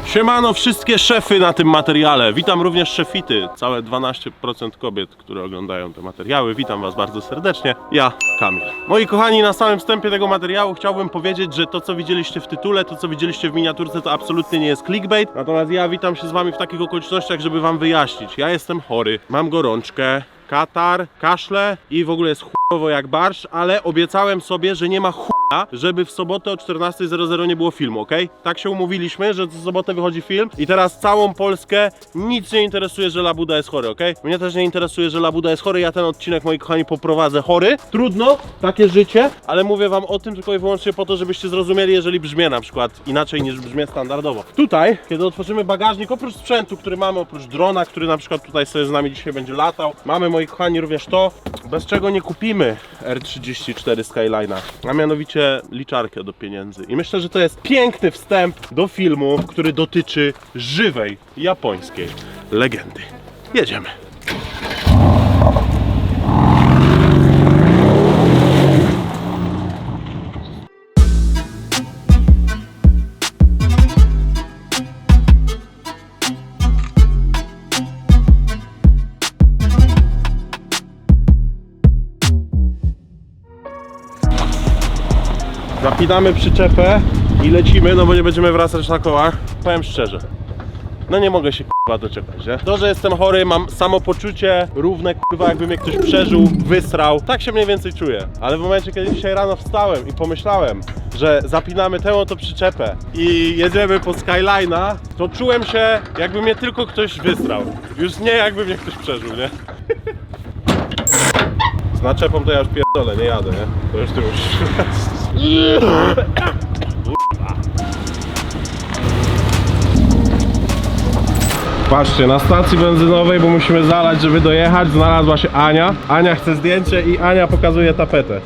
Siemano wszystkie szefy na tym materiale. Witam również szefity, całe 12% kobiet, które oglądają te materiały. Witam was bardzo serdecznie, ja Kamil. Moi kochani, na samym wstępie tego materiału chciałbym powiedzieć, że to co widzieliście w tytule, to co widzieliście w miniaturce, to absolutnie nie jest clickbait. Natomiast ja witam się z wami w takich okolicznościach, żeby wam wyjaśnić. Ja jestem chory, mam gorączkę, katar, kaszle i w ogóle jest chujowo jak barsz, ale obiecałem sobie, że nie ma żeby w sobotę o 14:00 nie było filmu, ok? Tak się umówiliśmy, że w sobotę wychodzi film i teraz całą Polskę nic nie interesuje, że Labuda jest chory, ok? Mnie też nie interesuje, że Labuda jest chory, ja ten odcinek, moi kochani, poprowadzę chory. Trudno, takie życie, ale mówię wam o tym tylko i wyłącznie po to, żebyście zrozumieli, jeżeli brzmię na przykład inaczej niż brzmię standardowo. Tutaj, kiedy otworzymy bagażnik, oprócz sprzętu, który mamy, oprócz drona, który na przykład tutaj sobie z nami dzisiaj będzie latał, mamy, moi kochani, również to, bez czego nie kupimy R34 Skyline'a, a mianowicie liczarkę do pieniędzy. I myślę, że to jest piękny wstęp do filmu, który dotyczy żywej japońskiej legendy. Jedziemy. Zapinamy przyczepę i lecimy, no bo nie będziemy wracać na kołach. Powiem szczerze, no nie mogę się k***a doczekać, nie? To, że jestem chory, mam samopoczucie równe k***a, jakby mnie ktoś przeżył, wysrał. Tak się mniej więcej czuję. Ale w momencie, kiedy dzisiaj rano wstałem i pomyślałem, że zapinamy tę oto przyczepę i jedziemy po Skyline'a, to czułem się, jakby mnie tylko ktoś wysrał. Już nie jakby mnie ktoś przeżył, nie? Z naczepą to ja już pierdolę, nie jadę, nie? To już ty musisz. Patrzcie, na stacji benzynowej, bo musimy zalać, żeby dojechać, znalazła się Ania. Ania chce zdjęcie i Ania pokazuje tapetę.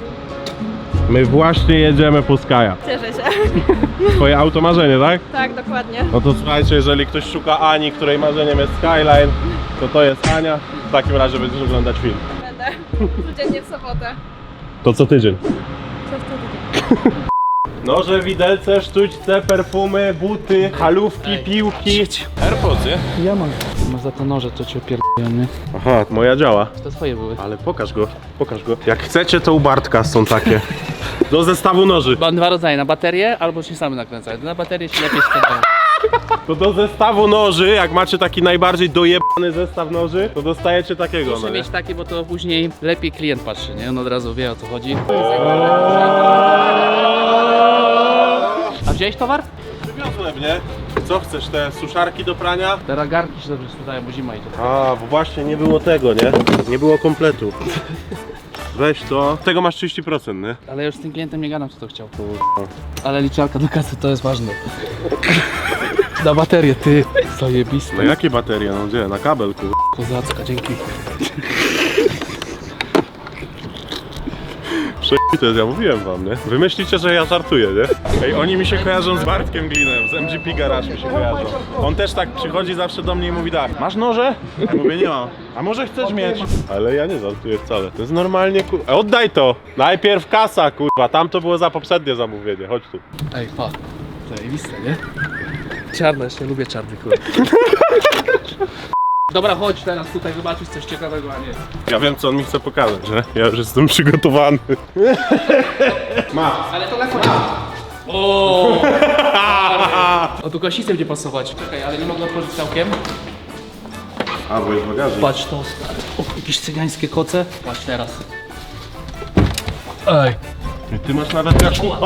My właśnie jedziemy po Sky'a. Cieszę się. Twoje auto marzenie, tak? Tak, dokładnie. No to słuchajcie, jeżeli ktoś szuka Ani, której marzeniem jest Skyline, to jest Ania. W takim razie będziesz oglądać film. Będę. Codziennie w sobotę. To co tydzień. Co wtedy? Noże, widelce, sztućce, perfumy, buty, halówki, piłki. AirPods, nie? Ja mam. Masz za to noże, to cię pierdolę, nie? Aha, moja działa. To twoje były. Ale pokaż go, pokaż go. Jak chcecie, to u Bartka są takie. Do zestawu noży. Mam dwa rodzaje, na baterię albo się same nakręcają. Na baterię się lepiej sprzedają. To do zestawu noży, jak macie taki najbardziej dojebany zestaw noży, to dostajecie takiego, Muszę no nie? mieć takie, bo to później lepiej klient patrzy, nie? On od razu wie, o co chodzi. A wziąłeś towar? Przywiozłem, nie? Co chcesz, te suszarki do prania? Te ragarki się dobrze sprzedają, bo zima idzie. A, bo właśnie nie było tego, nie? Nie było kompletu. Weź to. Tego masz 30%, nie? Ale już z tym klientem nie gadam, co to chciał. Ale liczarka do kasy to jest ważne. Na baterię, ty. Zajebiste. No jakie baterie? No gdzie? Na kabel, kur... Kozacka, dzięki. To jest, ja mówiłem wam, nie? Wy myślicie, że ja żartuję, nie? Ej, oni mi się kojarzą z Bartkiem Glinem, z MGP Garage mi się kojarzą. On też tak przychodzi zawsze do mnie i mówi tak: masz noże? Ja mówię, nie mam. A może chcesz mieć? Ale ja nie żartuję wcale. To jest normalnie, kurwa. Oddaj to! Najpierw kasa, kurwa. Tam to było za poprzednie zamówienie. Chodź tu. Ej, pa. Zajebiste, nie? Czarne, jeszcze lubię czarny, kurwa. Dobra, chodź teraz tutaj zobaczyć coś ciekawego, a nie. Ja wiem, co on mi chce pokazać, że ja już jestem przygotowany. Masz. Ale to na koniec. O! O, tu gaśnicę będzie pasować. Czekaj, ale nie mogę otworzyć całkiem. A, bo jest bagażnik. Patrz to, stary. O, jakieś cygańskie koce. Patrz teraz. Ej. Ty masz nawet gaśnicę.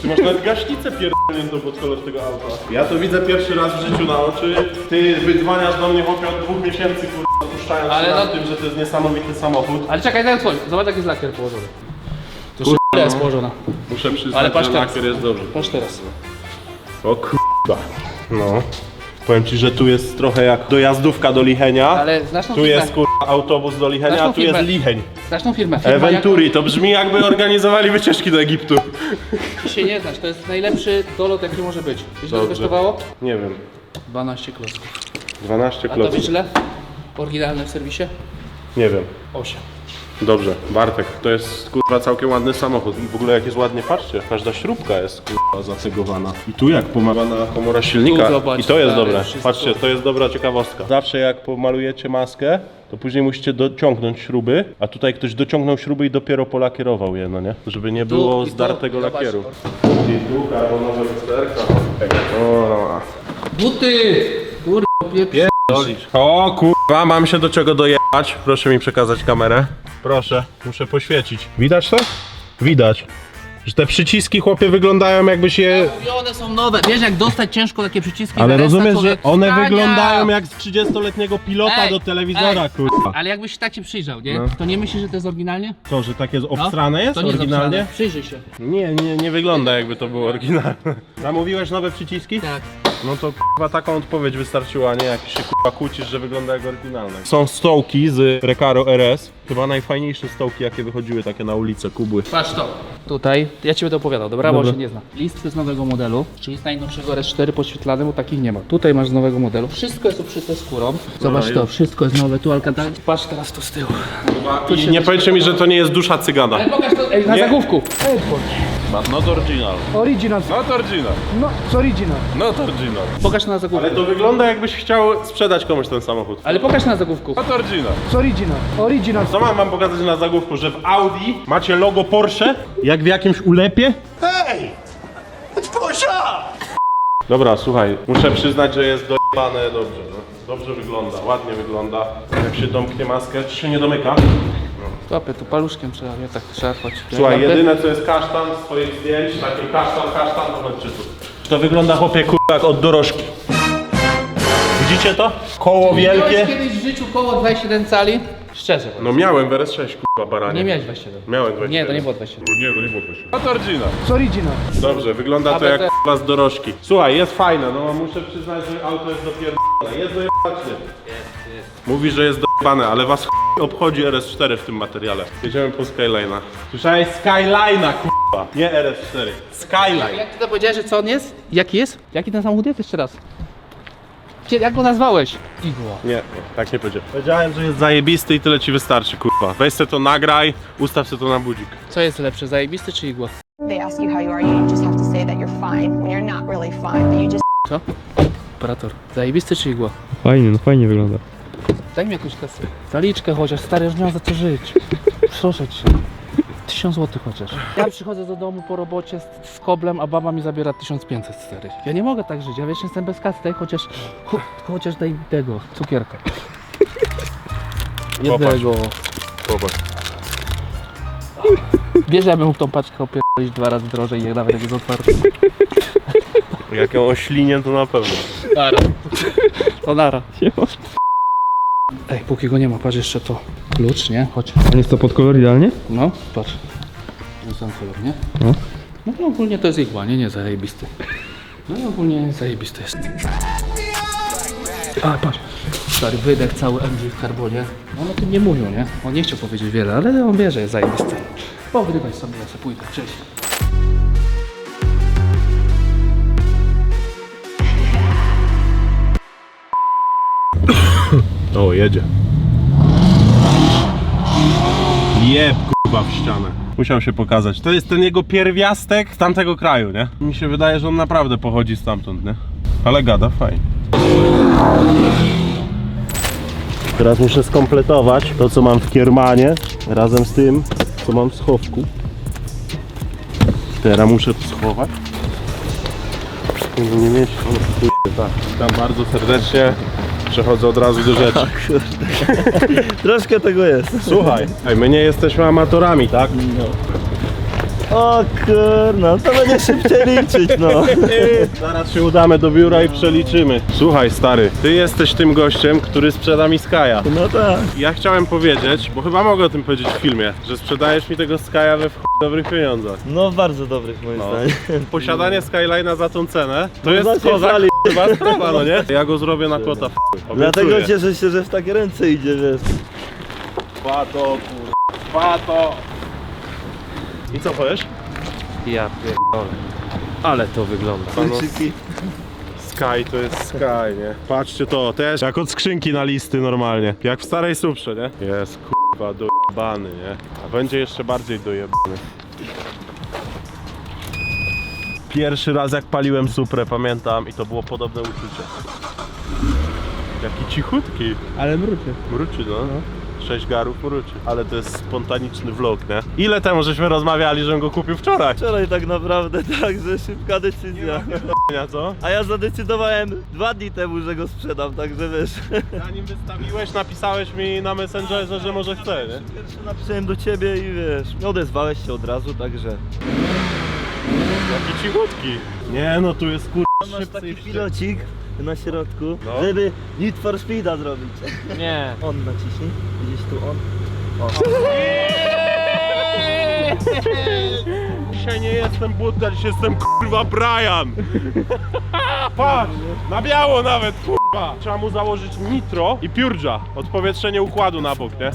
Ty masz nawet gaśnicę pierdolniętą pod kolor tego auta. Ja to widzę pierwszy raz w życiu na oczy. Ty wydzwaniasz do mnie chłopie od 2 miesięcy, kurwa, puszczając Ale się no- na tym, że to jest niesamowity samochód. Ale czekaj, daj otworzyć. Zobacz, jak jest lakier położony. To Kurwa, szybko jest no. położona. Muszę przyznać, Ale patrz że teraz. lakier jest dobry. Patrz teraz. O kurwa. No. Powiem ci, że tu jest trochę jak dojazdówka do Lichenia. Ale znasz tą Tu firmę? jest kurwa autobus do Lichenia, Znasz tą a tu jest firmę? Licheń. Znasz tą firmę? Firma Eventuri, to brzmi jakby organizowali wycieczki do Egiptu. Ty się nie znasz, to jest najlepszy dolot, jaki może być. Wiesz, ile to Dobrze. kosztowało? Nie wiem. 12 klocków. 12 A to wiesz kloców. ile? Oryginalne w serwisie? Nie wiem. 8. Dobrze, Bartek, to jest kurwa całkiem ładny samochód. W ogóle jak jest ładnie, patrzcie, każda śrubka jest kurwa zacegowana. I tu jak pomalowana komora silnika. Tu zobacz, I to jest stary, dobre. wszystko. Patrzcie, to jest dobra ciekawostka. Zawsze jak pomalujecie maskę, to później musicie dociągnąć śruby, a tutaj ktoś dociągnął śruby i dopiero polakierował je, no nie? Żeby nie było i tu, zdartego zobacz. lakieru. I tu karbonowe lusterka. O, no. Buty! Kurwa, pieprz. O kurwa, mam się do czego dojechać. Proszę mi przekazać kamerę. Proszę, muszę poświecić. Widać to? Widać. Że te przyciski, chłopie, wyglądają jakby się... One są nowe. Wiesz jak dostać ciężko takie przyciski? Ale z resta, rozumiesz, że człowiek? one Stania! wyglądają jak z 30-letniego pilota Ej, do telewizora, ej. kurwa. Ale jakbyś tak się przyjrzał, nie? No. To nie myślisz, że to jest oryginalnie? Co, że takie obstrane jest To nie jest oryginalnie? obsrane. Przyjrzyj się. Nie wygląda jakby to było oryginalne. Zamówiłeś nowe przyciski? Tak. No to kurwa taką odpowiedź wystarczyła, a nie jak się kurwa kłócisz, że wygląda jak oryginalne. Są stołki z Recaro RS. Chyba najfajniejsze stołki, jakie wychodziły takie na ulicę, kubły. Patrz to. Tutaj, ja ci będę opowiadał, dobra? Bo się nie zna. List z nowego modelu, czyli z najnowszego RS4 podświetlany, bo takich nie ma. Tutaj masz z nowego modelu. Wszystko jest uszyte skórą. Zobacz to, wszystko jest nowe. Tu Alcantara. Patrz teraz tu z tyłu. I nie powiedzcie mi, że to nie jest dusza cygana. Ale pokaż to na Nie. zagłówku. Not original. Original. Not original. No, it's original. Not original. Pokaż na zagłówku. Ale to wygląda jakbyś chciał sprzedać komuś ten samochód. Ale pokaż na zagłówku. Not original. It's original. Original. Co mam wam pokazać na zagłówku, że w Audi macie logo Porsche, jak w jakimś ulepie? Hej! Porsche! Dobra, słuchaj, muszę przyznać, że jest dojebane dobrze, no. Dobrze wygląda, ładnie wygląda. Jak się domknie maskę, czy się nie domyka? Łapie tu paluszkiem trzeba, nie tak szarpać. Słuchaj, jedyne co jest kasztan z twoich zdjęć, taki kasztan, to chodźcie tu. To wygląda, chłopie, kurwa, jak od dorożki. Widzicie to? Koło Miałeś wielkie. kiedyś w życiu koło 27 cali? Szczerze. No miałem w RS6, kurwa, baranie. Nie miałeś 27. Miałem 27. Nie, to nie było 27. Nie, to nie było 27. Not original. It's original. Dobrze, wygląda to jak k***a z dorożki. Słuchaj, jest fajne, no muszę przyznać, że auto jest dopierdolone. Jest dojebane. Mówi, że jest dojebane, ale was obchodzi RS4 w tym materiale. Jedziemy po Skyline'a. Słyszałeś Skyline'a, k***a, nie RS4. Skyline. Jak ty to powiedziałeś, że co on jest? Jaki jest? Jaki ten samochód jest jeszcze raz? Jak go nazwałeś? Igła. Nie, tak nie powiedziałem. Powiedziałem, że jest zajebisty i tyle ci wystarczy, kurwa. Weź se to nagraj, ustaw se to na budzik. Co jest lepsze, zajebisty czy igła? They ask you how you are, you just have to say that you're fine when you're not really fine, but you just Co? Operator. Zajebisty czy igła? Fajnie, no fajnie wygląda. Daj mi jakąś kasę. Zaliczkę chociaż, stary, już nie mam za co żyć. Proszę cię. 1000 zł chociaż. Ja przychodzę do domu po robocie z koblem, a baba mi zabiera 1500, stary. Ja nie mogę tak żyć, ja wiesz, jestem bez kasy, daj chociaż daj tego, cukierka. Jednego. Popatrz. Wiesz, ja bym mógł tą paczkę opierdolić 2 razy drożej, jak nawet jak jest otwarty. Jak ją oślinię, to na pewno. Nara. To nara. Ej, póki go nie ma, patrz jeszcze to. Klucz, nie? Chodź. A jest to pod kolor idealnie? No, patrz. Jest ten kolor, nie? No. No ogólnie to jest igła, nie zajebisty. No ogólnie zajebisty jest. A, patrz. Stary wydech cały MG w karbonie. No on o tym nie mówił, nie? On nie chciał powiedzieć wiele, ale on wie, że jest zajebisty. Pogrywaj sobie, ja sobie pójdę. Cześć. O, jedzie. Jeb, kurwa, w ścianę. Musiał się pokazać. To jest ten jego pierwiastek z tamtego kraju, nie? Mi się wydaje, że on naprawdę pochodzi stamtąd, nie? Ale gada fajnie. Teraz muszę skompletować to, co mam w kiermanie, razem z tym, co mam w schowku. Teraz muszę to schować. Nie mieć. Tak, witam bardzo serdecznie. Przechodzę od razu do rzeczy. Troszkę tego jest. Słuchaj, my nie jesteśmy amatorami, tak? O kurno, to będzie szybciej liczyć, no. Zaraz się udamy do biura i przeliczymy. Słuchaj, stary, ty jesteś tym gościem, który sprzeda mi Sky'a. No tak. Ja chciałem powiedzieć, bo chyba mogę o tym powiedzieć w filmie, że sprzedajesz mi tego Sky'a we dobrych pieniądzach. No bardzo dobrych moim zdaniem. Posiadanie Skyline'a za tą cenę, to jest znaczy, kozak, wali. chyba sprawa, no nie? Ja go zrobię na kota, Dlatego obiecuję. cieszę się, że w takie ręce idzie, wiesz. Pato, pato. I co powiesz? Ja pierdolę. Ale to wygląda. Kluczyki. Sky to jest Sky, nie? Patrzcie to, też jak od skrzynki na listy normalnie. Jak w starej Suprze, nie? Jest kurwa do dojebany, nie? A będzie jeszcze bardziej dojebany. Pierwszy raz jak paliłem Suprę, pamiętam, i to było podobne uczucie. Jaki cichutki. Ale mruczy. Mruczy, no. 6 garów mruczy. Ale to jest spontaniczny vlog, nie? Ile temu żeśmy rozmawiali, żebym go kupił wczoraj? Wczoraj tak naprawdę, tak, że szybka decyzja. Ja co? A ja zadecydowałem 2 dni temu, że go sprzedam, także wiesz. Zanim wystawiłeś, napisałeś mi na Messengerze, że może chce, nie? Pierwszy napisałem do ciebie i wiesz, odezwałeś się od razu, także. Jaki cichutki. Nie no, tu jest Masz szybcy taki i wściekły. pilocik na środku, No. żeby Need for Speeda zrobić. Nie. On naciśnij, widzisz tu on. O. Dzisiaj nie jestem Budda, dzisiaj jestem kurwa Brian. Patrz, na biało nawet, kurwa. Trzeba mu założyć nitro i piurża. Odpowietrzenie układu na bok, nie?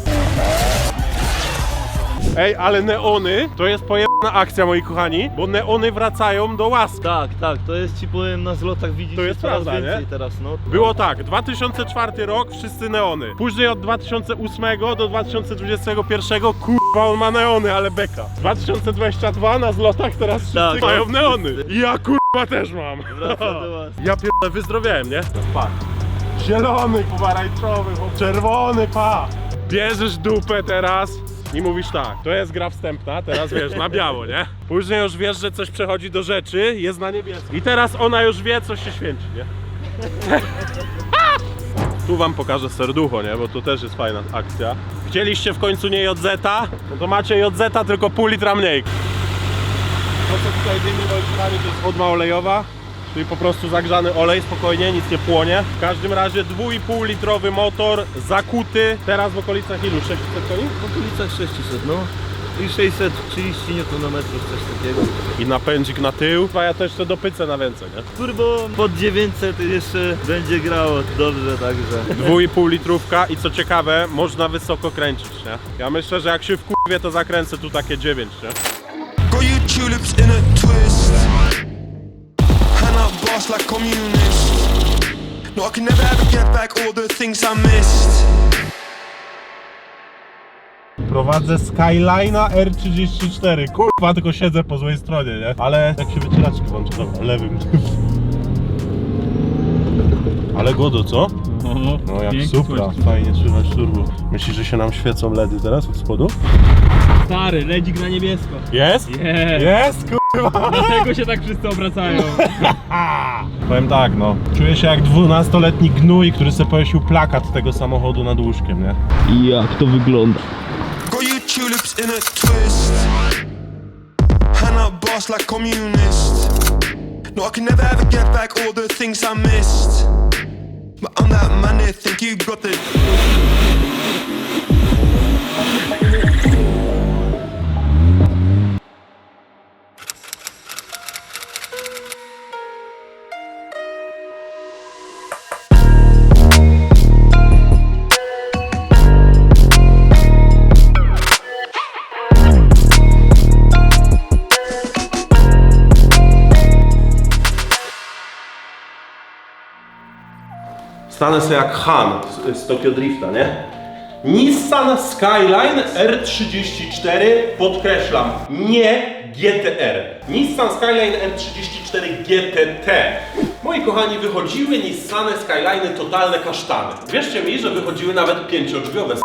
Ej, ale neony to jest pojebana akcja, moi kochani, bo neony wracają do łask. Tak, tak, to jest ci powiem na zlotach widzisz To jest coraz prawda, więcej nie? teraz, no. Było tak, 2004 rok, wszyscy neony. Później od 2008 do 2021, kurwa, on ma neony, ale beka. 2022 na zlotach teraz wszyscy Tak. mają neony. I ja kurwa też mam. Wraca do was. Ja pierdolę, wyzdrowiałem, nie? Patrz. Zielony, pomarańczowy, czerwony, pa. Bierzesz dupę teraz i mówisz tak, to jest gra wstępna, teraz wiesz, na biało, nie? Później już wiesz, że coś przechodzi do rzeczy, jest na niebiesko. I teraz ona już wie, co się święci, nie? Tu wam pokażę serducho, nie? Bo tu też jest fajna akcja. Chcieliście w końcu nie JZ, no to macie JZ, tylko pół litra mniej. To co tutaj dymi olejkami, to jest wodma olejowa, czyli po prostu zagrzany olej, spokojnie, nic nie płonie. W każdym razie 2,5 litrowy motor, zakuty, teraz w okolicach ilu? 600 koni? W okolicach 600, no. I 630 Nm, coś takiego. I napędzik na tył, a ja to jeszcze dopycę na więcej, nie? Turbo pod 900 jeszcze będzie grało dobrze, także. 2,5 litrówka i co ciekawe, można wysoko kręcić, nie? Ja myślę, że jak się wkurwię, to zakręcę tu takie 9, nie? Got you tulips in a twist. Hand up boss like communist. No, I can never ever get back all the things I missed. Prowadzę Skyline'a R34. Kurwa, tylko siedzę po złej stronie, nie? Ale jak się wycieraczki włączy, dobra, lewym. Ale godo, co? No jak Supra, fajnie słychać turbo. Myślisz, że się nam świecą LEDy teraz od spodu? Stary, ledzik na niebiesko. Jest? Nie. Jest, kurwa! Dlatego się tak wszyscy obracają. Powiem tak, no. Czuję się jak 12-letni gnój, który sobie powiesił plakat tego samochodu nad łóżkiem, nie? Jak to wygląda? Got you tulips in a twist. Hand up boss like communist. No, I can never ever get back all the things I missed. But I'm that man that think you got the. Stanę sobie jak Han z Tokyo Drifta, nie? Nissan Skyline R34, podkreślam, nie GTR. Nissan Skyline R34 GTT. Moi kochani, wychodziły Nissany Skyline totalne kasztany. Wierzcie mi, że wychodziły nawet 5-drzwiowe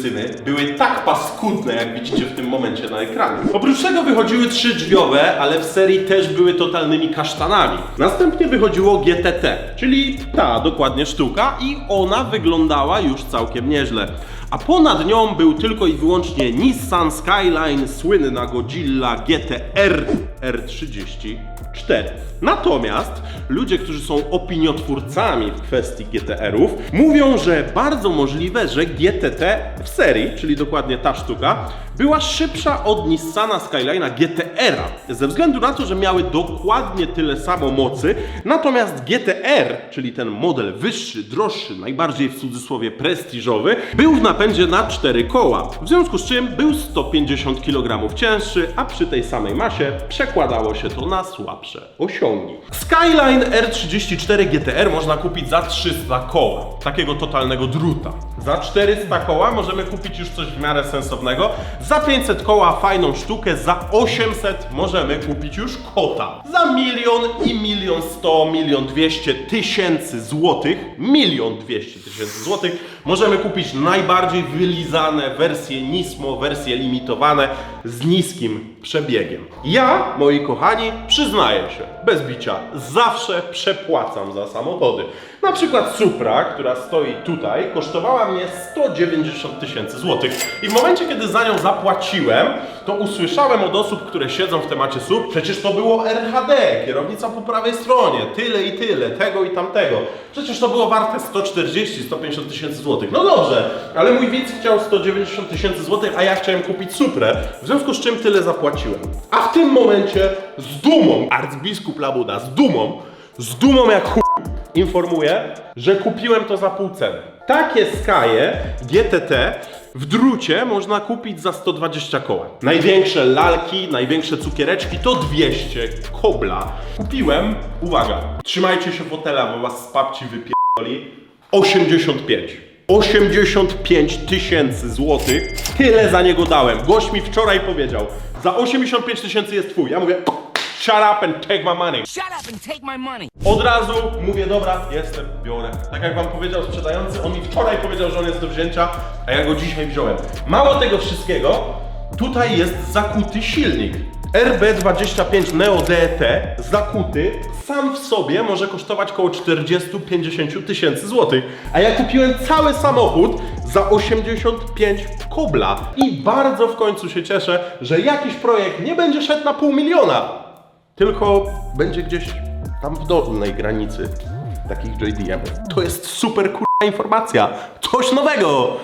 syny. Były tak paskudne, jak widzicie w tym momencie na ekranie. Oprócz tego wychodziły 3-drzwiowe, ale w serii też były totalnymi kasztanami. Następnie wychodziło GTT, czyli ta dokładnie sztuka i ona wyglądała już całkiem nieźle. A ponad nią był tylko i wyłącznie Nissan Skyline słynna Godzilla GTR R34. Natomiast ludzie, którzy są opiniotwórcami w kwestii GTR-ów, mówią, że bardzo możliwe, że GTT w serii, czyli dokładnie ta sztuka, była szybsza od Nissana Skyline'a GTR-a, ze względu na to, że miały dokładnie tyle samo mocy, natomiast GTR, czyli ten model wyższy, droższy, najbardziej w cudzysłowie prestiżowy, był w napędzie na 4 koła, w związku z czym był 150 kg cięższy, a przy tej samej masie przekładało się to na słabsze osiągi. Skyline R34 GTR można kupić za 300 koła, takiego totalnego druta. Za 400 koła możemy kupić już coś w miarę sensownego. Za 500 koła fajną sztukę, za 800 możemy kupić już kota. Za 1 100 000 200 000 złotych, 1 200 000 złotych możemy kupić najbardziej wylizane wersje Nismo, wersje limitowane z niskim przebiegiem. Ja, moi kochani, przyznaję się, bez bicia, zawsze przepłacam za samochody. Na przykład Supra, która stoi tutaj, kosztowała mnie 190 000 złotych. I w momencie, kiedy za nią zapłaciłem, to usłyszałem od osób, które siedzą w temacie SUV, przecież to było RHD, kierownica po prawej stronie, tyle i tyle, tego i tamtego. Przecież to było warte 140-150 000 złotych. No dobrze, ale mój widz chciał 190 000 złotych, a ja chciałem kupić Suprę, w związku z czym tyle zapłaciłem. A w tym momencie z dumą, arcybiskup Labuda, z dumą jak chuj, informuję, że kupiłem to za pół ceny. Takie Sky'e GTT w drucie można kupić za 120 koła. Największe lalki, największe cukiereczki to 200 kobla. Kupiłem, uwaga, trzymajcie się fotela, bo was z papci wypierdoli, 85 000 złotych. Tyle za niego dałem. Gość mi wczoraj powiedział, za 85 000 jest twój. Ja mówię, shut up and take my money. Shut up and take my money. Od razu mówię, dobra, jestem, biorę. Tak jak wam powiedział sprzedający, on mi wczoraj powiedział, że on jest do wzięcia, a ja go dzisiaj wziąłem. Mało tego wszystkiego, tutaj jest zakuty silnik. RB25 Neo DET zakuty sam w sobie może kosztować około 40-50 000 złotych. A ja kupiłem cały samochód za 85 kobla. I bardzo w końcu się cieszę, że jakiś projekt nie będzie szedł na 500 000, tylko będzie gdzieś tam w dolnej granicy takich JDM. To jest super kurwa informacja. Coś nowego.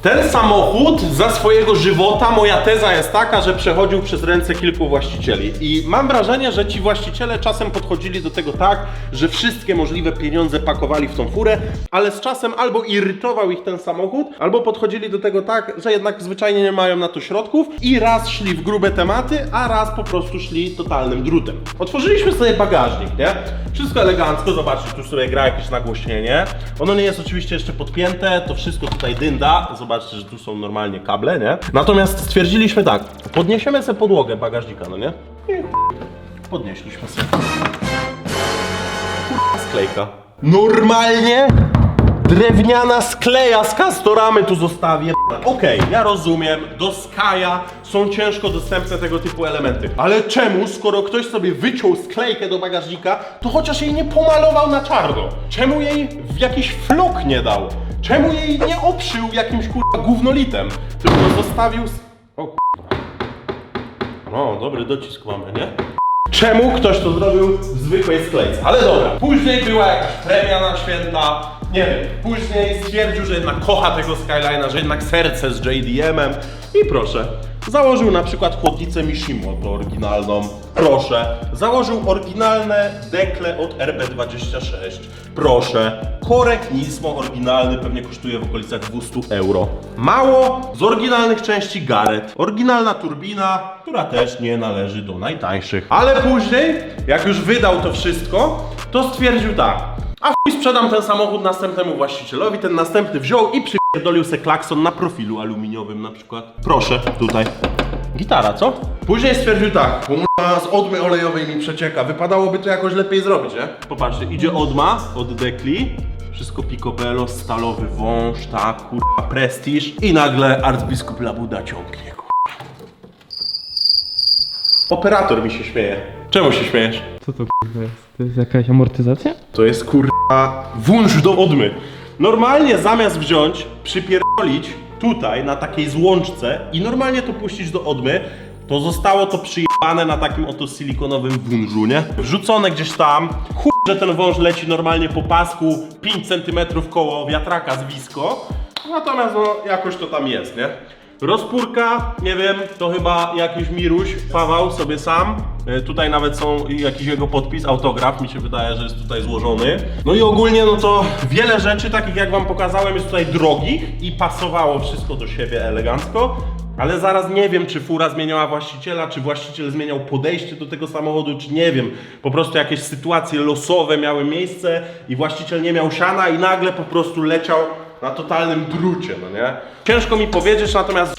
Ten samochód za swojego żywota, moja teza jest taka, że przechodził przez ręce kilku właścicieli. I mam wrażenie, że ci właściciele czasem podchodzili do tego tak, że wszystkie możliwe pieniądze pakowali w tą furę, ale z czasem albo irytował ich ten samochód, albo podchodzili do tego tak, że jednak zwyczajnie nie mają na to środków i raz szli w grube tematy, a raz po prostu szli totalnym drutem. Otworzyliśmy sobie bagażnik, nie? Wszystko elegancko, zobaczcie, tu sobie gra jakieś nagłośnienie. Ono nie jest oczywiście jeszcze podpięte, to wszystko tutaj dynda. Zobaczcie, że tu są normalnie kable, nie? Natomiast stwierdziliśmy tak, podniesiemy sobie podłogę bagażnika, no nie? I podnieśliśmy sobie. Kurwa sklejka. Normalnie drewniana skleja z Castoramy tu zostawię. Okej, ja rozumiem, do Sky'a są ciężko dostępne tego typu elementy. Ale czemu, skoro ktoś sobie wyciął sklejkę do bagażnika, to chociaż jej nie pomalował na czarno? Czemu jej w jakiś flok nie dał? Czemu jej nie obszył jakimś kurwa gównolitem? Tylko zostawił... O kurwa. No, dobry docisk mamy, nie? Czemu ktoś to zrobił w zwykłej sklejce? Ale dobra, później była jakaś premia na święta, nie wiem, później stwierdził, że jednak kocha tego Skyline'a, że jednak serce z JDM-em i proszę, założył na przykład chłodnicę Mishimoto oryginalną, proszę, założył oryginalne dekle od RB26, proszę, korek Nismo oryginalny pewnie kosztuje w okolicach 200 euro. Mało, z oryginalnych części Garrett, oryginalna turbina, która też nie należy do najtańszych. Ale później, jak już wydał to wszystko, to stwierdził tak, a chuj sprzedam ten samochód następnemu właścicielowi, ten następny wziął i przypierdolił se klakson na profilu aluminiowym na przykład. Proszę, tutaj. Gitara, co? Później stwierdził tak, kurwa, z odmy olejowej mi przecieka, wypadałoby to jakoś lepiej zrobić, nie? Popatrzcie, idzie odma od dekli, wszystko picobello, stalowy wąż, tak, kurwa, prestiż i nagle arcybiskup Labuda ciągnie, kurwa. Operator mi się śmieje. Czemu się śmiejesz? Co to kurwa jest? To jest jakaś amortyzacja? To jest kurwa wunsz do odmy. Normalnie zamiast wziąć, przypierdolić tutaj na takiej złączce i normalnie to puścić do odmy, to zostało to przyjebane na takim oto silikonowym wężu, nie? Wrzucone gdzieś tam, chuj, że ten wąż leci normalnie po pasku 5 cm koło wiatraka zwisko, natomiast no jakoś to tam jest, nie? Rozpórka, nie wiem, to chyba jakiś Miruś pawał sobie sam. Tutaj nawet są jakiś jego podpis, autograf, mi się wydaje, że jest tutaj złożony. No i ogólnie, no to wiele rzeczy, takich jak wam pokazałem, jest tutaj drogich i pasowało wszystko do siebie elegancko. Ale zaraz nie wiem, czy fura zmieniała właściciela, czy właściciel zmieniał podejście do tego samochodu, czy nie wiem. Po prostu jakieś sytuacje losowe miały miejsce i właściciel nie miał siana i nagle po prostu leciał na totalnym drucie, no nie? Ciężko mi powiedzieć, natomiast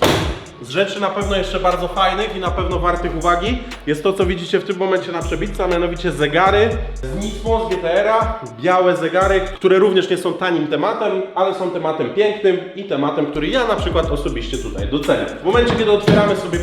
z rzeczy na pewno jeszcze bardzo fajnych i na pewno wartych uwagi jest to, co widzicie w tym momencie na przebitce, a mianowicie zegary z Nismo, z GTR-a, białe zegary, które również nie są tanim tematem, ale są tematem pięknym i tematem, który ja na przykład osobiście tutaj doceniam. W momencie, kiedy otwieramy sobie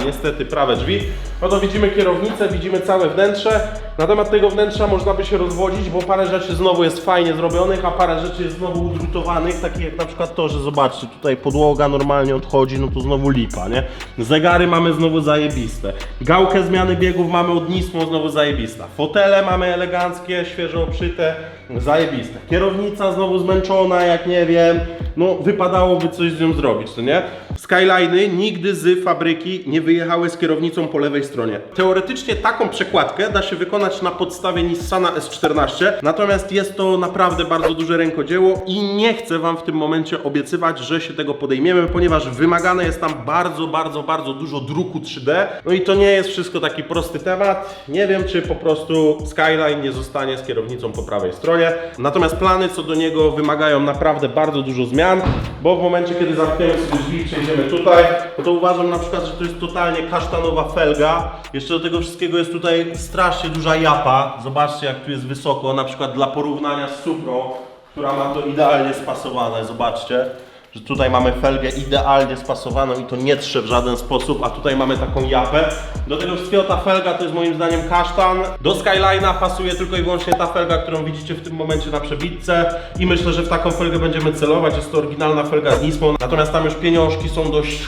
niestety prawe drzwi, no to widzimy kierownicę, widzimy całe wnętrze. Na temat tego wnętrza można by się rozwodzić, bo parę rzeczy znowu jest fajnie zrobionych, a parę rzeczy jest znowu udrutowanych, takich jak na przykład to, że zobaczcie, tutaj podłoga normalnie odchodzi, no to znowu lipa, nie? Zegary mamy znowu zajebiste. Gałkę zmiany biegów mamy od Nismo, znowu zajebista. Fotele mamy eleganckie, świeżo obszyte, zajebiste. Kierownica znowu zmęczona, jak nie wiem, no wypadałoby coś z nią zrobić, to nie? Skyline'y nigdy z fabryki nie wyjechały z kierownicą po lewej stronie. Teoretycznie taką przekładkę da się wykonać na podstawie Nissana S14, natomiast jest to naprawdę bardzo duże rękodzieło i nie chcę wam w tym momencie obiecywać, że się tego podejmiemy, ponieważ wymagane jest tam bardzo dużo druku 3D. No i to nie jest wszystko taki prosty temat. Nie wiem, czy po prostu Skyline nie zostanie z kierownicą po prawej stronie. Natomiast plany co do niego wymagają naprawdę bardzo dużo zmian, bo w momencie, kiedy zamkniemy sobie drzwi, przejdziemy tutaj, no to uważam na przykład, że to jest totalnie kasztanowa felga. Jeszcze do tego wszystkiego jest tutaj strasznie duża japa. Zobaczcie, jak tu jest wysoko, na przykład dla porównania z Suprą, która ma to idealnie spasowane. Zobaczcie, że tutaj mamy felgę idealnie spasowaną i to nie trze w żaden sposób, a tutaj mamy taką japę. Do tego wszystkiego ta felga to jest moim zdaniem kasztan. Do Skyline'a pasuje tylko i wyłącznie ta felga, którą widzicie w tym momencie na przebitce i myślę, że w taką felgę będziemy celować. Jest to oryginalna felga z Nismo, natomiast tam już pieniążki są dość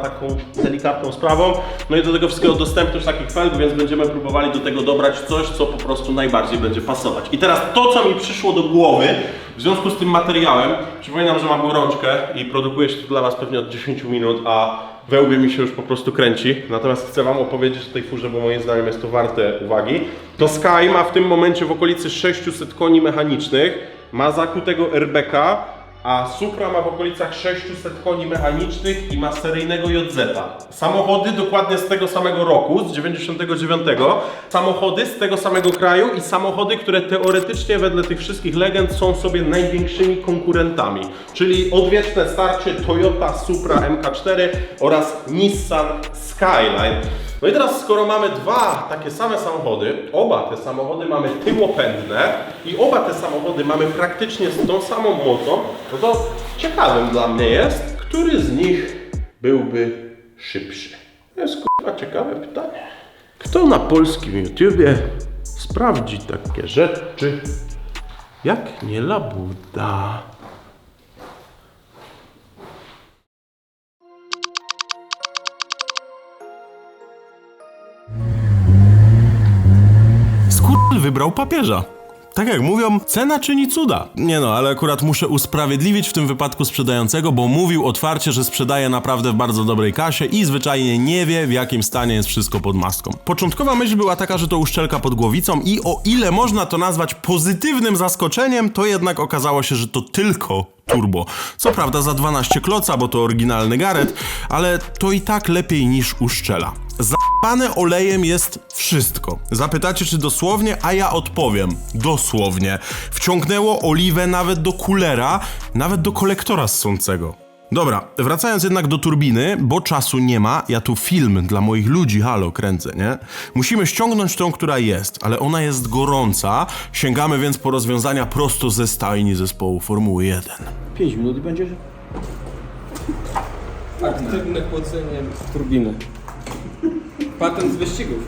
taką delikatną sprawą. No i do tego wszystkiego dostępność takich felg, więc będziemy próbowali do tego dobrać coś, co po prostu najbardziej będzie pasować. I teraz to, co mi przyszło do głowy w związku z tym materiałem, przypominam, że mam gorączkę i produkuję się tu dla was pewnie od 10 minut, a we łbie mi się już po prostu kręci. Natomiast chcę wam opowiedzieć o tej furze, bo moim zdaniem jest to warte uwagi. To Sky ma w tym momencie w okolicy 600 koni mechanicznych, ma zakutego RBK, a Supra ma w okolicach 600 koni mechanicznych i ma seryjnego JZ-a. Samochody dokładnie z tego samego roku, z 99, samochody z tego samego kraju i samochody, które teoretycznie wedle tych wszystkich legend są sobie największymi konkurentami. Czyli odwieczne starcie Toyota Supra MK4 oraz Nissan Skyline. No i teraz, skoro mamy dwa takie same samochody, oba te samochody mamy tyłopędne i oba te samochody mamy praktycznie z tą samą mocą, no to ciekawym dla mnie jest, który z nich byłby szybszy. To jest kurwa ciekawe pytanie. Kto na polskim YouTubie sprawdzi takie rzeczy jak nie labuda? Wybrał papieża. Tak jak mówią, cena czyni cuda. Nie no, ale akurat muszę usprawiedliwić w tym wypadku sprzedającego, bo mówił otwarcie, że sprzedaje naprawdę w bardzo dobrej kasie i zwyczajnie nie wie, w jakim stanie jest wszystko pod maską. Początkowa myśl była taka, że to uszczelka pod głowicą i o ile można to nazwać pozytywnym zaskoczeniem, to jednak okazało się, że to tylko turbo. Co prawda za 12 kloca, bo to oryginalny Garrett, ale to i tak lepiej niż uszczela. Zapane olejem jest wszystko. Zapytacie, czy dosłownie, a ja odpowiem. Dosłownie. Wciągnęło oliwę nawet do kulera, nawet do kolektora ssącego. Dobra, wracając jednak do turbiny, bo czasu nie ma, ja tu film dla moich ludzi, halo, kręcę, nie? Musimy ściągnąć tą, która jest, ale ona jest gorąca, sięgamy więc po rozwiązania prosto ze stajni zespołu Formuły 1. 5 minut i będzie aktywne chłodzenie turbiny. Patent z wyścigów.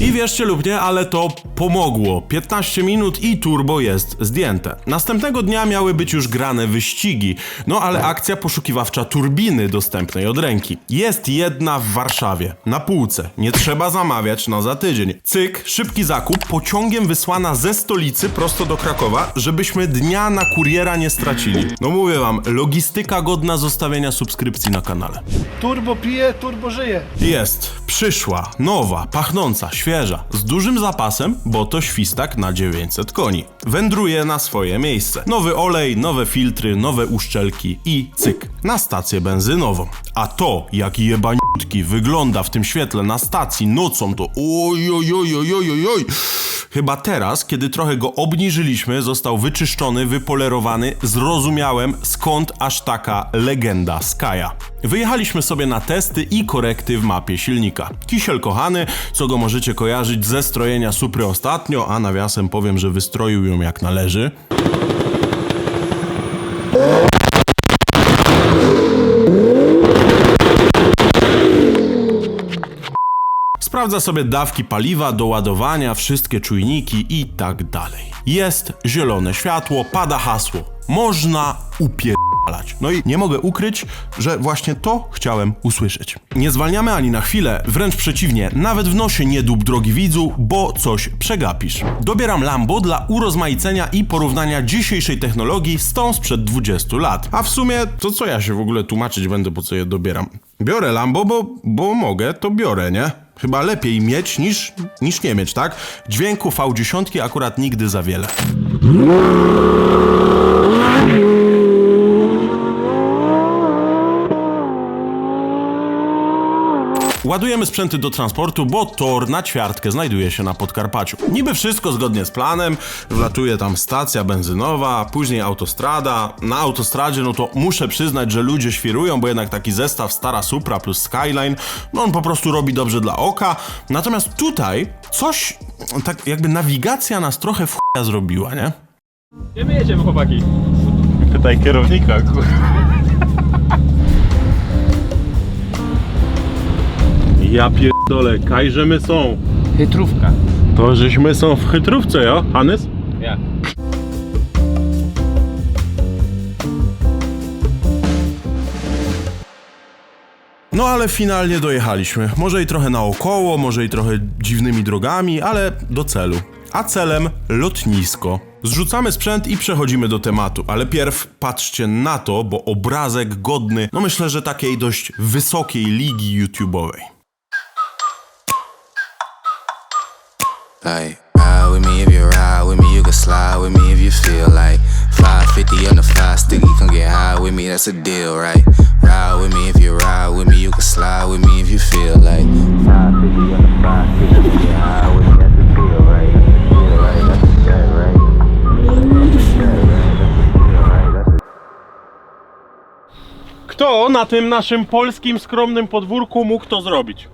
I wierzcie lub nie, ale to pomogło. 15 minut i turbo jest zdjęte. Następnego dnia miały być już grane wyścigi. No ale akcja poszukiwawcza turbiny dostępnej od ręki. Jest jedna w Warszawie, na półce. Nie trzeba zamawiać na za tydzień. Cyk, szybki zakup, pociągiem wysłana ze stolicy prosto do Krakowa, żebyśmy dnia na kuriera nie stracili. No mówię wam, logistyka godna zostawienia subskrypcji na kanale. Turbo pije, turbo żyje. Jest, przyszła, nowa, pachnąca, świeża świeża, z dużym zapasem, bo to świstak na 900 koni. Wędruje na swoje miejsce. Nowy olej, nowe filtry, nowe uszczelki i cyk, na stację benzynową. A to, jak jebaniutki wygląda w tym świetle na stacji nocą, to oj. Chyba teraz, kiedy trochę go obniżyliśmy, został wyczyszczony, wypolerowany, zrozumiałem, skąd aż taka legenda Skaja. Wyjechaliśmy sobie na testy i korekty w mapie silnika. Kisiel kochany, co go możecie kojarzyć ze strojenia Supry ostatnio, a nawiasem powiem, że wystroił ją jak należy. Sprawdza sobie dawki paliwa, doładowania, wszystkie czujniki i tak dalej. Jest zielone światło, pada hasło. Można upierdalać. No i nie mogę ukryć, że właśnie to chciałem usłyszeć. Nie zwalniamy ani na chwilę, wręcz przeciwnie, nawet w nosie nie dób, drogi widzu, bo coś przegapisz. Dobieram Lambo dla urozmaicenia i porównania dzisiejszej technologii z tą sprzed 20 lat. A w sumie, to co ja się w ogóle tłumaczyć będę, po co je dobieram? Biorę Lambo, bo mogę, to biorę, nie? Chyba lepiej mieć niż nie mieć, tak? Dźwięku V10 akurat nigdy za wiele. Ładujemy sprzęty do transportu, bo tor na ćwiartkę znajduje się na Podkarpaciu. Niby wszystko zgodnie z planem, wlatuje tam stacja benzynowa, później autostrada. Na autostradzie, no to muszę przyznać, że ludzie świrują, bo jednak taki zestaw stara Supra plus Skyline, no on po prostu robi dobrze dla oka. Natomiast tutaj coś, tak jakby nawigacja nas trochę w chuja zrobiła, nie? Gdzie my jedziemy, chłopaki? Pytaj kierownika, kurwa. Ja pierdolę, kajże my są. Chytrówka. To żeśmy są w chytrówce, jo? Hannes? Ja. No ale finalnie dojechaliśmy. Może i trochę naokoło, może i trochę dziwnymi drogami, ale do celu. A celem lotnisko. Zrzucamy sprzęt i przechodzimy do tematu, ale pierw patrzcie na to, bo obrazek godny, no myślę, że takiej dość wysokiej ligi YouTube'owej. Like, ride with me if you ride with me, you can slide with me if you feel like 550 on the fly sticky, come get high with me, that's a deal, right? Ride with me if you ride with me, you can slide with me if you feel like 550 on the fly sticky, come get high with me, that's a deal, right? That's a deal, right? Kto na tym naszym polskim skromnym podwórku mógł to zrobić?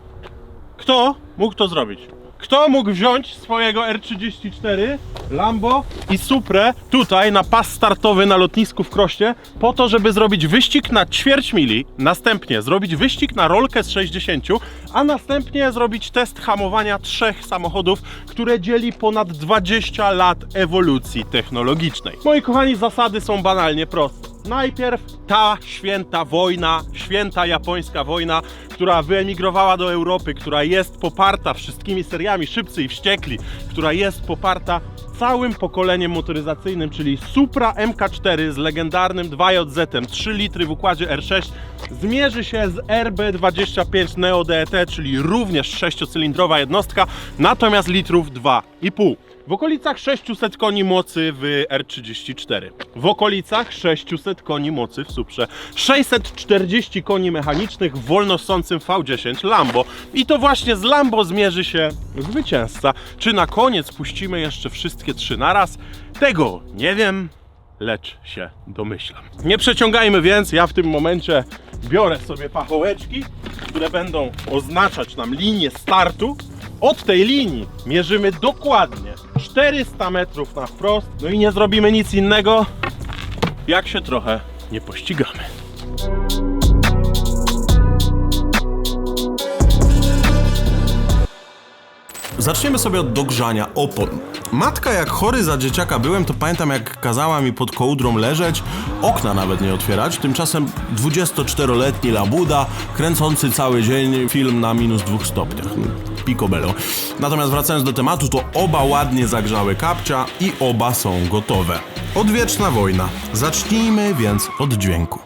Kto mógł to zrobić? Kto mógł wziąć swojego R34, Lambo i Suprę tutaj na pas startowy na lotnisku w Krośnie po to, żeby zrobić wyścig na ćwierć mili, następnie zrobić wyścig na rolkę z 60, a następnie zrobić test hamowania 3 samochodów, które dzieli ponad 20 lat ewolucji technologicznej. Moi kochani, zasady są banalnie proste. Najpierw ta święta wojna, święta japońska wojna, która wyemigrowała do Europy, która jest poparta wszystkimi seriami Szybcy i Wściekli, która jest poparta całym pokoleniem motoryzacyjnym, czyli Supra MK4 z legendarnym 2JZ-em, 3 litry w układzie R6, zmierzy się z RB25 Neo DET, czyli również 6-cylindrowa jednostka, natomiast litrów 2,5. W okolicach 600 koni mocy w R34, w okolicach 600 koni mocy w Suprze, 640 koni mechanicznych w wolnossącym V10 Lambo. I to właśnie z Lambo zmierzy się zwycięzca. Czy na koniec puścimy jeszcze wszystkie 3 naraz? Tego nie wiem, lecz się domyślam. Nie przeciągajmy więc, ja w tym momencie biorę sobie pachołeczki, które będą oznaczać nam linię startu. Od tej linii mierzymy dokładnie 400 metrów na wprost, no i nie zrobimy nic innego, jak się trochę nie pościgamy. Zaczniemy sobie od dogrzania opon. Matka, jak chory za dzieciaka byłem, to pamiętam, jak kazała mi pod kołdrą leżeć, okna nawet nie otwierać. Tymczasem 24-letni labuda, kręcący cały dzień film na -2 stopniach. Picobello. Natomiast wracając do tematu, to oba ładnie zagrzały kapcia i oba są gotowe. Odwieczna wojna. Zacznijmy więc od dźwięku.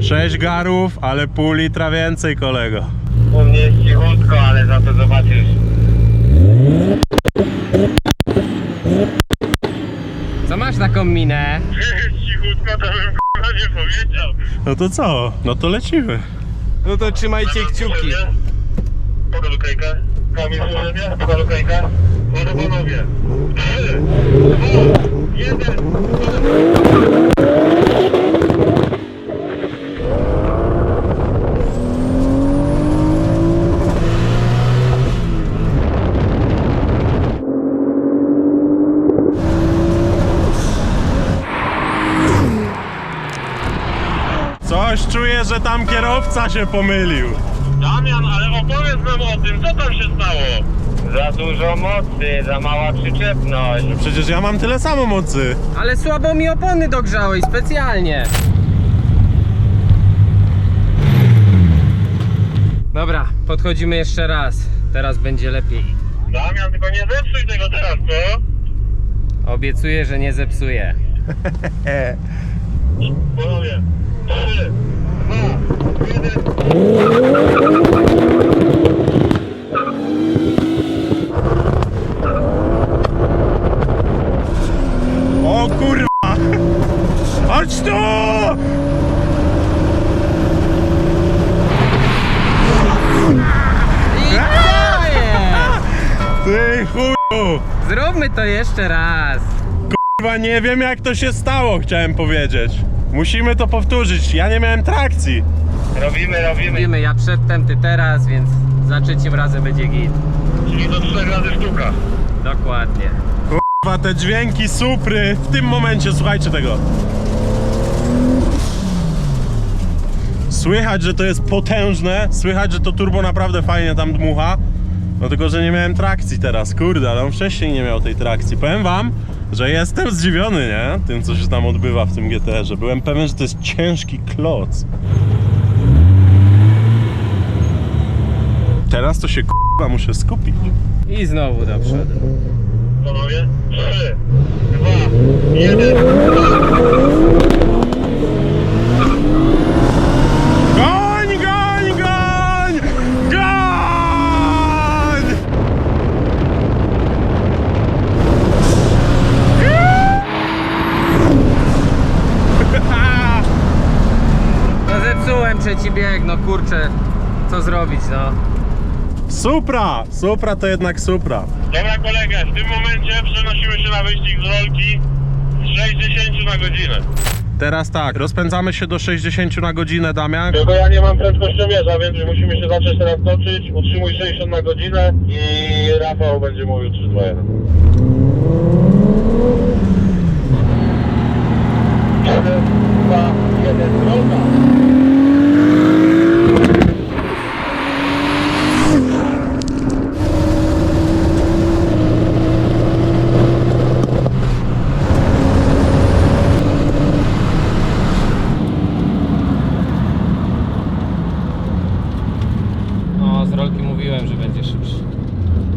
6 garów, ale pół litra więcej, kolego. U mnie jest cichutko, ale za to zobaczysz. Co masz taką minę? Cichutko to bym k***a nie powiedział. No to co? No to lecimy. No to trzymajcie kciuki. Pokaż klejkę. Kamil, słuchaj mnie? Pokaż klejkę. Może panowie. 3, 2, 1. Coś czuję, że tam kierowca się pomylił. Damian, ale opowiedz nam o tym, co tam się stało? Za dużo mocy, za mała przyczepność. No przecież ja mam tyle samo mocy. Ale słabo mi opony dogrzałeś, specjalnie. Dobra, podchodzimy jeszcze raz. Teraz będzie lepiej. Damian, tylko nie zepsuj tego teraz, co? Obiecuję, że nie zepsuję. Panowie, 3, 2, 1. O kurwa! Chodź tu! Ty chuju! Zróbmy to jeszcze raz. Kurwa, nie wiem jak to się stało, chciałem powiedzieć. Musimy to powtórzyć, ja nie miałem trakcji. Robimy. Ja przedtem, ty teraz, więc za trzecim razem będzie git. Czyli to 4 razy sztuka. Dokładnie. Kurwa, te dźwięki supry w tym momencie, słuchajcie tego. Słychać, że to jest potężne, słychać, że to turbo naprawdę fajnie tam dmucha. No tylko, że nie miałem trakcji teraz, kurde, ale on wcześniej nie miał tej trakcji. Powiem wam, że jestem zdziwiony, nie? Tym, co się tam odbywa w tym GTR-ze. Byłem pewien, że to jest ciężki kloc. Teraz to się kurwa muszę skupić. I znowu do przodu. Panowie, 3, 2, 1. Goń, goń, goń! Goń! No zepsułem trzeci bieg, no kurczę. Co zrobić, no? Supra! Supra to jednak Supra. Dobra kolega, w tym momencie przenosimy się na wyścig z rolki z 60 na godzinę. Teraz tak, rozpędzamy się do 60 na godzinę, Damian. Tylko ja nie mam prędkościomierza, więc musimy się zacząć teraz toczyć. Utrzymuj 60 na godzinę i Rafał będzie mówił 3, 2, 1. 1, 2, 1, rolka! No, z rolki mówiłem, że będzie szybszy.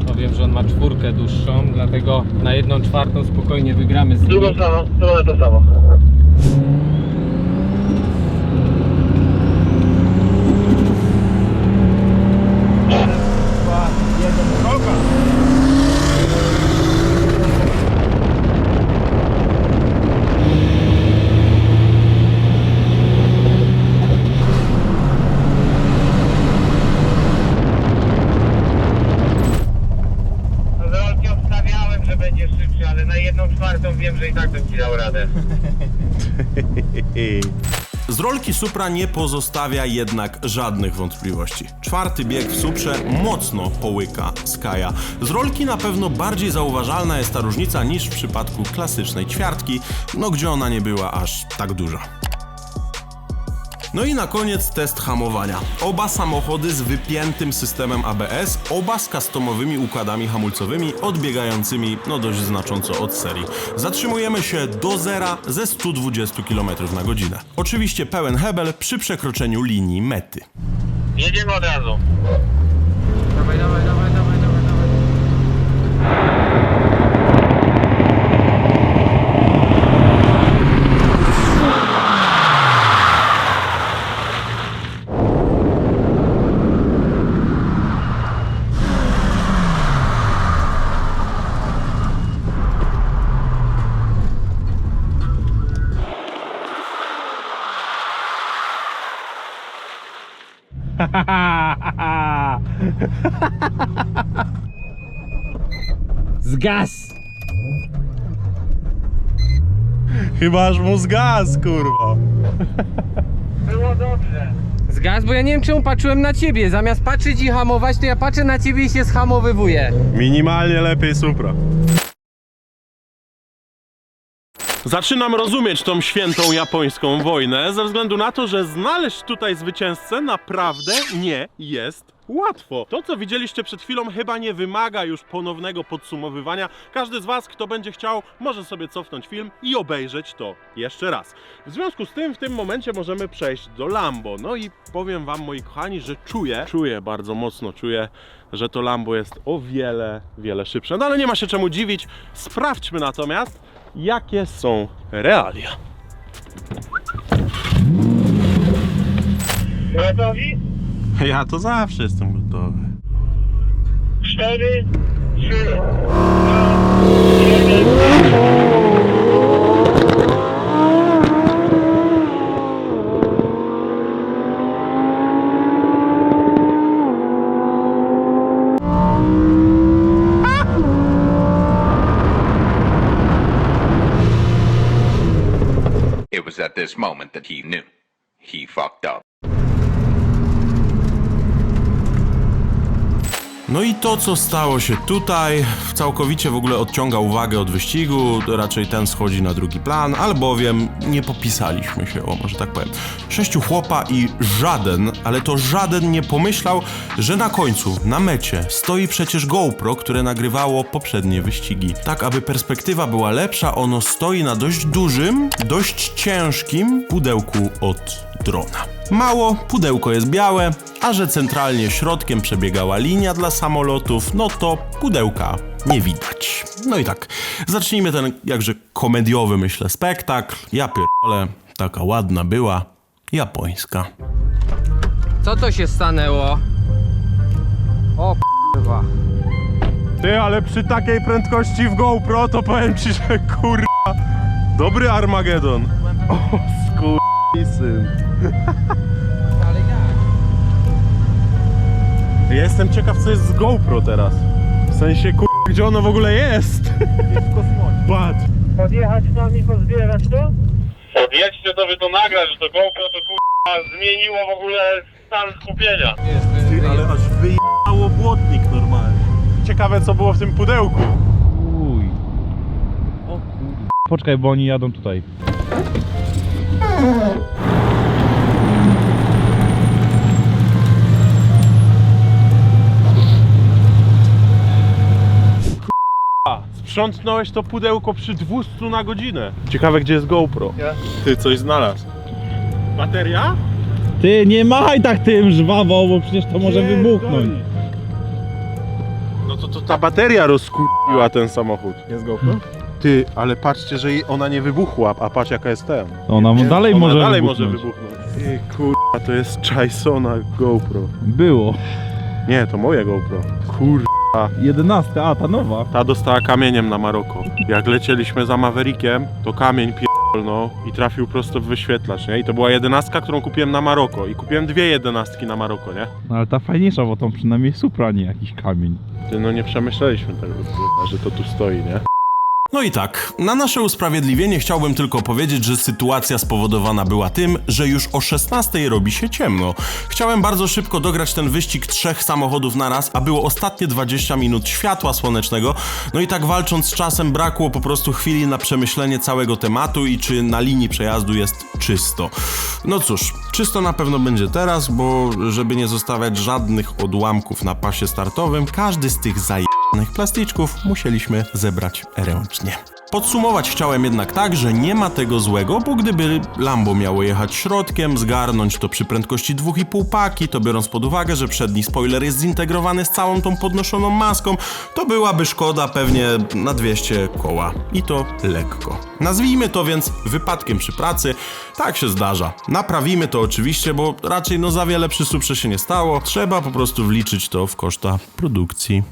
No wiem, że on ma 4 dłuższą, dlatego na 1/4 spokojnie wygramy z nim. Drugą stronę to samo. Na 1/4 wiem, że i tak bym ci dał radę. Z rolki Supra nie pozostawia jednak żadnych wątpliwości. 4. bieg w Suprze mocno połyka Skya. Z rolki na pewno bardziej zauważalna jest ta różnica niż w przypadku klasycznej ćwiartki, no gdzie ona nie była aż tak duża. No i na koniec test hamowania. Oba samochody z wypiętym systemem ABS, oba z customowymi układami hamulcowymi odbiegającymi no dość znacząco od serii. Zatrzymujemy się do zera ze 120 km na godzinę. Oczywiście pełen hebel przy przekroczeniu linii mety. Jedziemy od razu. Dawaj, dawaj, dawaj, dawaj, dawaj, dawaj. Zgas! Chyba aż mu zgas, kurwa. Było dobrze. Zgas, bo ja nie wiem czemu patrzyłem na ciebie. Zamiast patrzeć i hamować, to ja patrzę na ciebie i się schamowywuję. Minimalnie lepiej Supra. Zaczynam rozumieć tą świętą japońską wojnę ze względu na to, że znaleźć tutaj zwycięzcę naprawdę nie jest łatwo. To, co widzieliście przed chwilą, chyba nie wymaga już ponownego podsumowywania. Każdy z was, kto będzie chciał, może sobie cofnąć film i obejrzeć to jeszcze raz. W związku z tym w tym momencie możemy przejść do Lambo. No i powiem wam, moi kochani, że czuję bardzo mocno, że to Lambo jest o wiele szybsze. No ale nie ma się czemu dziwić. Sprawdźmy natomiast, jakie są realia. Gotowi? Ja to zawsze jestem gotowy. 4, 3, 2, 1. It was at this moment that he knew. He fucked up. No i to, co stało się tutaj, całkowicie w ogóle odciąga uwagę od wyścigu, raczej ten schodzi na drugi plan, albowiem nie popisaliśmy się, o może tak powiem. 6 chłopa i żaden, ale to żaden nie pomyślał, że na końcu, na mecie, stoi przecież GoPro, które nagrywało poprzednie wyścigi. Tak, aby perspektywa była lepsza, ono stoi na dość dużym, dość ciężkim pudełku od drona. Mało, pudełko jest białe, a że centralnie środkiem przebiegała linia dla samolotów, no to pudełka nie widać. No i tak, zacznijmy ten jakże komediowy, myślę, spektakl. Ja pierdolę, taka ładna była, japońska. Co to się stanęło? O k***wa. Ty, ale przy takiej prędkości w GoPro to powiem ci, że kurwa, dobry Armagedon. O skurwysyn. Ale jak? Ja jestem ciekaw, co jest z GoPro teraz. W sensie, kurwa, gdzie ono w ogóle jest? W kosmosie. Patrz. Podjechać z nami, pozbierać to? Podjedźcie, to wy to nagrać, że to GoPro to kurwa zmieniło w ogóle stan skupienia. Ty, ale aż wyjechało błotnik normalnie. Ciekawe, co było w tym pudełku. Uj. O kurde. Poczekaj, bo oni jadą tutaj. Sprzątnąłeś to pudełko przy 200 na godzinę. Ciekawe, gdzie jest GoPro. Ty coś znalazł. Bateria? Ty, nie machaj tak tym żwawo, bo przecież to może wybuchnąć. No to ta bateria rozkurwiła ten samochód. Jest GoPro? Ty, ale patrzcie, że ona nie wybuchła, a patrz jaka jest ten. Ona dalej Ona może dalej wybuchnąć. może wybuchnąć. Ty, kurwa, to jest Chysona GoPro. Było. Nie, to moje GoPro. Kurwa. 11, a ta nowa. Ta dostała kamieniem na Maroko. Jak lecieliśmy za Maverickiem, to kamień pierdolnął i trafił prosto w wyświetlacz, nie? I to była 11, którą kupiłem na Maroko. I kupiłem 2 11 na Maroko, nie? No ale ta fajniejsza, bo tą przynajmniej Supra, nie jakiś kamień. Ty, no nie przemyśleliśmy tego, kurwa, że to tu stoi, nie? No i tak, na nasze usprawiedliwienie chciałbym tylko powiedzieć, że sytuacja spowodowana była tym, że już o 16 robi się ciemno. Chciałem bardzo szybko dograć ten wyścig 3 samochodów naraz, a było ostatnie 20 minut światła słonecznego. No i tak walcząc z czasem brakło po prostu chwili na przemyślenie całego tematu i czy na linii przejazdu jest czysto. No cóż, czysto na pewno będzie teraz, bo żeby nie zostawiać żadnych odłamków na pasie startowym, każdy z tych zajebanych plasticzków musieliśmy zebrać ręcznie. Podsumować chciałem jednak tak, że nie ma tego złego, bo gdyby Lambo miało jechać środkiem, zgarnąć to przy prędkości 2,5 paki, to biorąc pod uwagę, że przedni spoiler jest zintegrowany z całą tą podnoszoną maską, to byłaby szkoda pewnie na 200 koła. I to lekko. Nazwijmy to więc wypadkiem przy pracy. Tak się zdarza. Naprawimy to oczywiście, bo raczej za wiele przy Suprze się nie stało. Trzeba po prostu wliczyć to w koszta produkcji.